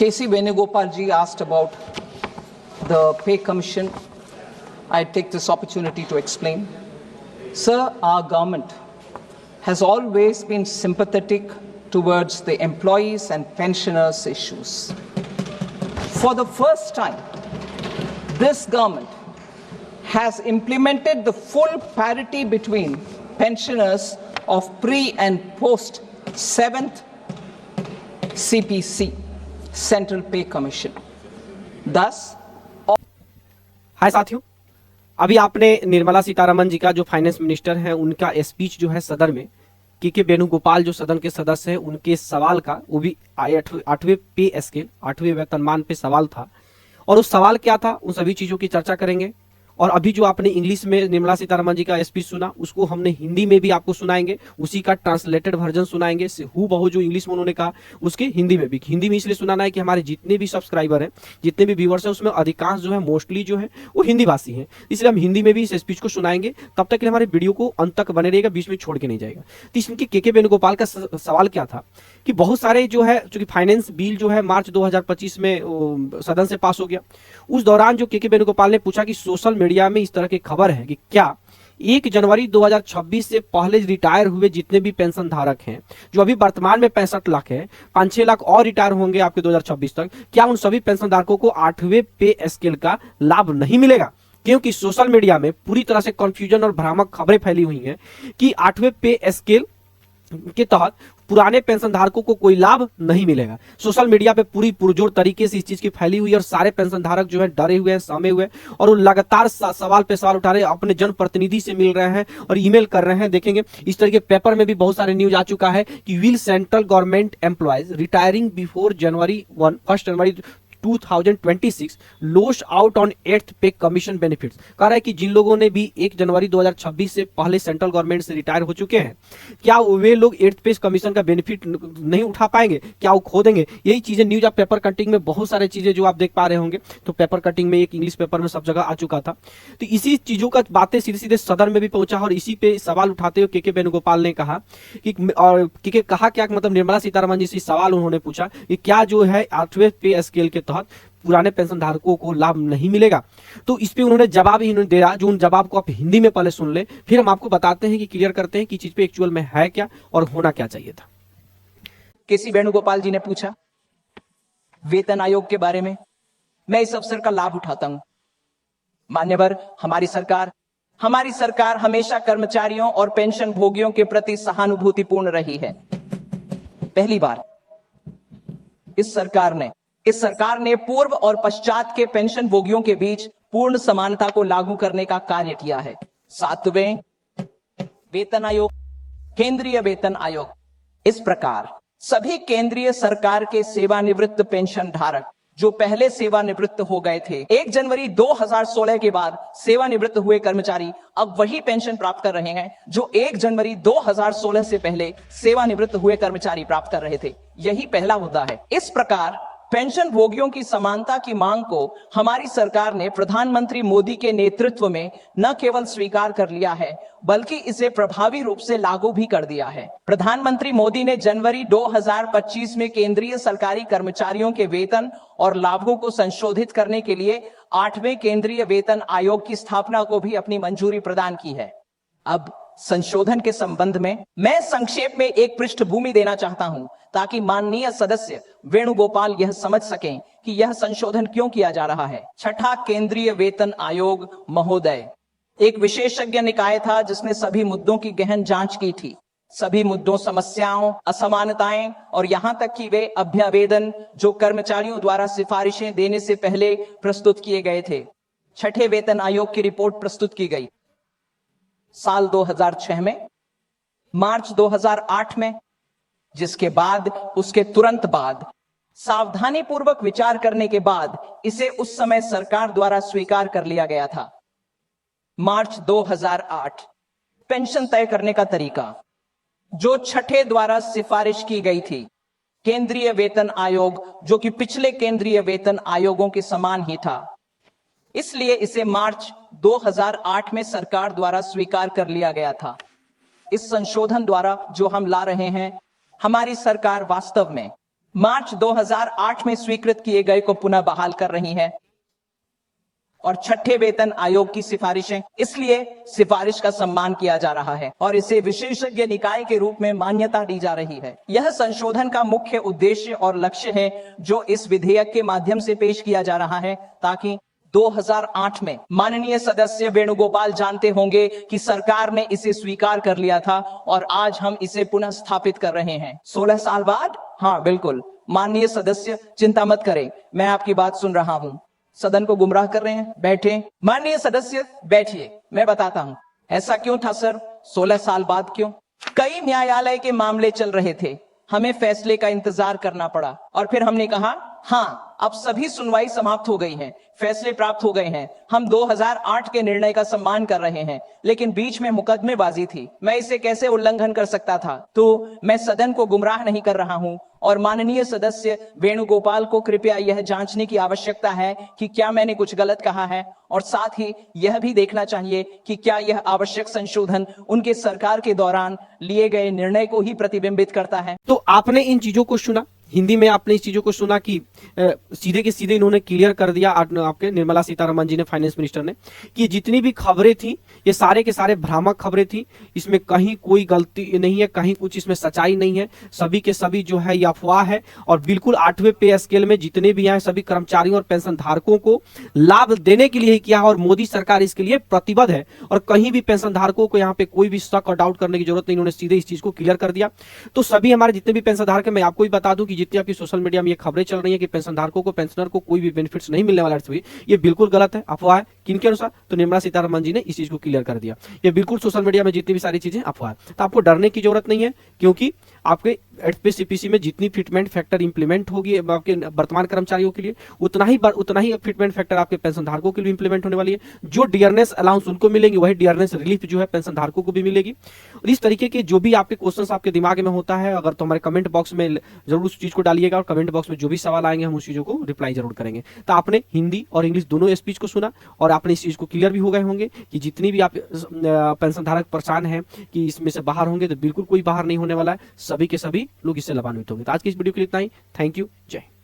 K.C. Venugopal ji asked about the pay commission. I take this opportunity to explain. Sir, our government has always been sympathetic towards the employees and pensioners' issues. For the first time, this government has implemented the full parity between pensioners of pre and post 7th CPC, Central Pay Commission. Thus, हाय साथियों, अभी आपने निर्मला सीतारमण जी का जो finance minister है उनका speech जो है सदन में के वेणुगोपाल जो सदन के सदस्य हैं उनके सवाल का, वो भी 8वें पे स्केल 8वें वेतनमान पे सवाल था। और उस सवाल क्या था, उन सभी चीजों की चर्चा करेंगे। और अभी जो आपने इंग्लिश में निर्मला सीतारमण जी का स्पीच सुना, उसको हमने हिंदी में भी आपको सुनाएंगे, उसी का ट्रांसलेटेड वर्जन सुनाएंगे। हूबहू जो इंग्लिश में उन्होंने कहा उसके हिंदी में भी। हिंदी में इसलिए सुनाना है कि हमारे जितने भी सब्सक्राइबर हैं, जितने भी व्यूअर्स हैं, उसमें अधिकांश जो है मोस्टली जो है वो हिंदी भाषी हैं, इसलिए हम हिंदी में भी इस स्पीच को सुनाएंगे। तब तक हमारे वीडियो को अंत तक बने रहेगा, बीच में छोड़ के नहीं जाएगा। तो इसमें के वेणुगोपाल का सवाल क्या था कि बहुत सारे जो है, चूंकि फाइनेंस बिल जो है मार्च 2025 में सदन से पास हो गया, उस दौरान जो के वेणुगोपाल ने पूछा कि सोशल मीडिया में इस तरह की खबर है कि क्या 1 जनवरी 2026 से पहले रिटायर हुए जितने भी पेंशन धारक हैं, जो अभी वर्तमान में 65 लाख है, 5-6 लाख और रिटायर होंगे आपके 2026 तक, क्या उन सभी पेंशन धारकों को 8वें पे स्केल का लाभ नहीं मिलेगा? क्योंकि सोशल मीडिया में पूरी तरह से कंफ्यूजन और भ्रामक खबरें फैली हुई हैं कि 8वें पे स्केल के तहत पुराने पेंशन धारकों को कोई लाभ नहीं मिलेगा। सोशल मीडिया पे पूरी पुरजोर तरीके से इस चीज की फैली हुई है और सारे पेंशन धारक जो है डरे हुए हैं, सहमे हुए हैं और वो लगातार सवाल पे सवाल उठा रहे हैं, अपने जनप्रतिनिधि से मिल रहे हैं और ईमेल कर रहे हैं। देखेंगे इस तरह के पेपर में भी बहुत सारे न्यूज आ चुका है कि will central government employees retiring before 1 January 2026 loss out on 8th पे कमीशन बेनिफिट्स। कह रहा है कि जिन लोगों ने भी 1 जनवरी 2026 से पहले सेंट्रल गवर्नमेंट से रिटायर हो चुके हैं, क्या वे लोग 8th पे कमीशन का बेनिफिट नहीं उठा पाएंगे, क्या वो खो देंगे? यही चीजें न्यूज आप पेपर कटिंग में बहुत सारे चीजें जो आप देख पा रहे होंगे, तो पेपर कटिंग में एक इंग्लिश पेपर में सब जगह आ चुका था। तो इसी चीजों का बातें सीधे सीधे सदन में भी पहुंचा और इसी पे सवाल उठाते हुए के वेणुगोपाल ने कहा कि, और कहा क्या, मतलब निर्मला सीतारमण जी से सवाल उन्होंने पूछा कि क्या जो है 8वें पे स्केल के तहत पुराने पेंशन धारकों को लाभ नहीं मिलेगा? तो इस पे उन्होंने जवाब ही दे रहा, जो उन जवाब को आप हिंदी में पहले सुन ले, फिर हम आपको बताते हैं कि क्लियर करते हैं कि चीज पे एक्चुअल में है क्या और होना क्या चाहिए था। के.सी. वेणुगोपाल जी ने पूछा वेतन आयोग के बारे में। मैं इस अवसर का लाभ उठाता हूं। मान्यवर, हमारी सरकार हमेशा कर्मचारियों और पेंशन भोगियों के प्रति सहानुभूतिपूर्ण रही है। पहली बार इस सरकार ने पूर्व और पश्चात के पेंशन भोगियों के बीच पूर्ण समानता को लागू करने का कार्य किया है। 7वें वेतन आयोग, केंद्रीय वेतन आयोग। इस प्रकार सभी केंद्रीय सरकार के सेवानिवृत्त पेंशन धारक जो पहले सेवानिवृत्त हो गए थे, 1 जनवरी 2016 के बाद सेवानिवृत्त हुए कर्मचारी अब वही पेंशन प्राप्त कर रहे हैं जो 1 जनवरी 2016 से पहले सेवानिवृत्त हुए कर्मचारी प्राप्त कर रहे थे। यही पहला मुद्दा है। इस प्रकार पेंशन भोगियों की समानता की मांग को हमारी सरकार ने प्रधानमंत्री मोदी के नेतृत्व में न केवल स्वीकार कर लिया है, बल्कि इसे प्रभावी रूप से लागू भी कर दिया है। प्रधानमंत्री मोदी ने जनवरी 2025 में केंद्रीय सरकारी कर्मचारियों के वेतन और लाभों को संशोधित करने के लिए 8वें केंद्रीय वेतन आयोग की स्थापना को भी अपनी मंजूरी प्रदान की है। अब संशोधन के संबंध में मैं संक्षेप में एक पृष्ठभूमि देना चाहता हूं, ताकि माननीय सदस्य वेणुगोपाल यह समझ सकें कि यह संशोधन क्यों किया जा रहा है। 6ठा केंद्रीय वेतन आयोग महोदय एक विशेषज्ञ निकाय था जिसने सभी मुद्दों की गहन जांच की थी। सभी मुद्दों, समस्याओं, असमानताएं और यहां तक कि वे अभ्यावेदन जो कर्मचारियों द्वारा सिफारिशें देने से पहले प्रस्तुत किए गए थे। 6ठे वेतन आयोग की रिपोर्ट प्रस्तुत की गई साल 2006 में, मार्च 2008 में, जिसके बाद उसके तुरंत बाद सावधानी पूर्वक विचार करने के बाद इसे उस समय सरकार द्वारा स्वीकार कर लिया गया था। मार्च 2008 पेंशन तय करने का तरीका जो 6ठे द्वारा सिफारिश की गई थी। केंद्रीय वेतन आयोग जो कि पिछले केंद्रीय वेतन आयोगों के समान ही था, इसलिए इसे मार्च 2008 में सरकार द्वारा स्वीकार कर लिया गया था। इस संशोधन द्वारा जो हम ला रहे हैं, हमारी सरकार वास्तव में मार्च 2008 में स्वीकृत किए गए को पुनः बहाल कर रही है और छठे वेतन आयोग की सिफारिशें, इसलिए सिफारिश का सम्मान किया जा रहा है और इसे विशेषज्ञ निकाय के रूप में मान्यता दी जा रही है। यह संशोधन का मुख्य उद्देश्य और लक्ष्य है जो इस विधेयक के माध्यम से पेश किया जा रहा है, ताकि 2008 में माननीय सदस्य वेणुगोपाल जानते होंगे कि सरकार ने इसे स्वीकार कर लिया था और आज हम इसे पुनः स्थापित कर रहे हैं 16 साल बाद। हाँ बिल्कुल, माननीय सदस्य चिंता मत करें, मैं आपकी बात सुन रहा हूं। सदन को गुमराह कर रहे हैं, बैठे। माननीय सदस्य बैठिए, मैं बताता हूं ऐसा क्यों था सर, 16 साल बाद क्यों। कई न्यायालय के मामले चल रहे थे, हमें फैसले का इंतजार करना पड़ा और फिर हमने कहा हाँ अब सभी सुनवाई समाप्त हो गई है, फैसले प्राप्त हो गए हैं, हम 2008 के निर्णय का सम्मान कर रहे हैं, लेकिन बीच में मुकदमेबाजी थी, मैं इसे कैसे उल्लंघन कर सकता था। तो मैं सदन को गुमराह नहीं कर रहा हूं और माननीय सदस्य वेणुगोपाल को कृपया यह जांचने की आवश्यकता है कि क्या मैंने कुछ गलत कहा है और साथ ही यह भी देखना चाहिए कि क्या यह आवश्यक संशोधन उनके सरकार के दौरान लिए गए निर्णय को ही प्रतिबिंबित करता है। तो आपने इन चीजों को सुना, हिंदी में आपने इस चीजों को सुना कि सीधे के सीधे इन्होंने क्लियर कर दिया आपके निर्मला सीतारमण जी ने, फाइनेंस मिनिस्टर ने, कि जितनी भी खबरें थी ये सारे के सारे भ्रामक खबरें थी, इसमें कहीं कोई गलती नहीं है, कहीं कुछ इसमें सच्चाई नहीं है, सभी के सभी जो है ये अफवाह है और बिल्कुल 8वें पे स्केल में जितने भी हैं सभी कर्मचारियों और पेंशन धारकों को लाभ देने के लिए ही किया है और मोदी सरकार इसके लिए प्रतिबद्ध है और कहीं भी पेंशन धारकों को यहाँ पे कोई भी शक और डाउट करने की जरूरत नहीं, इन्होंने सीधे इस चीज को क्लियर कर दिया। तो सभी हमारे जितने भी पेंशन धारक है, मैं आपको भी बता दूं कि जितनी आपकी सोशल मीडिया में ये खबरें चल रही है कि पेंशन धारकों को, पेंशनर को कोई भी बेनिफिट्स नहीं मिलने वाला है, ये बिल्कुल गलत है, अफवाह है। किनके अनुसार? तो निर्मला सीतारमण जी ने इस चीज को क्लियर कर दिया। ये बिल्कुल सोशल मीडिया में जितनी भी सारी चीजें अफवाह है, तो आपको डरने की जरूरत नहीं है, क्योंकि आपके एचपीसीपीसी में जितनी फिटमेंट फैक्टर इंप्लीमेंट होगी आपके वर्तमान कर्मचारियों के लिए, उतना ही फिटमेंट फैक्टर आपके पेंशन धारकों के लिए इंप्लीमेंट होने वाली है। जो डियरनेस अलाउंस उनको मिलेंगे, वही डियरनेस रिलीफ जो है पेंशन धारकों को भी मिलेगी। और इस तरीके के जो भी आपके क्वेश्चंस आपके दिमाग में होता है, अगर तो हमारे कमेंट बॉक्स में जरूर उस चीज को डालिएगा और कमेंट बॉक्स में जो भी सवाल आएंगे हम उस चीजों को रिप्लाई जरूर करेंगे। तो आपने हिंदी और इंग्लिश दोनों स्पीच को सुना और आपने इस चीज को क्लियर भी हो गए होंगे कि जितनी भी आप पेंशन धारक परेशान हैं कि इसमें से बाहर होंगे, तो बिल्कुल कोई बाहर नहीं होने वाला है, सभी के सभी लोग इससे लाभान्वित होंगे। तो आज की इस वीडियो के लिए इतना ही। थैंक यू, जय हिंद।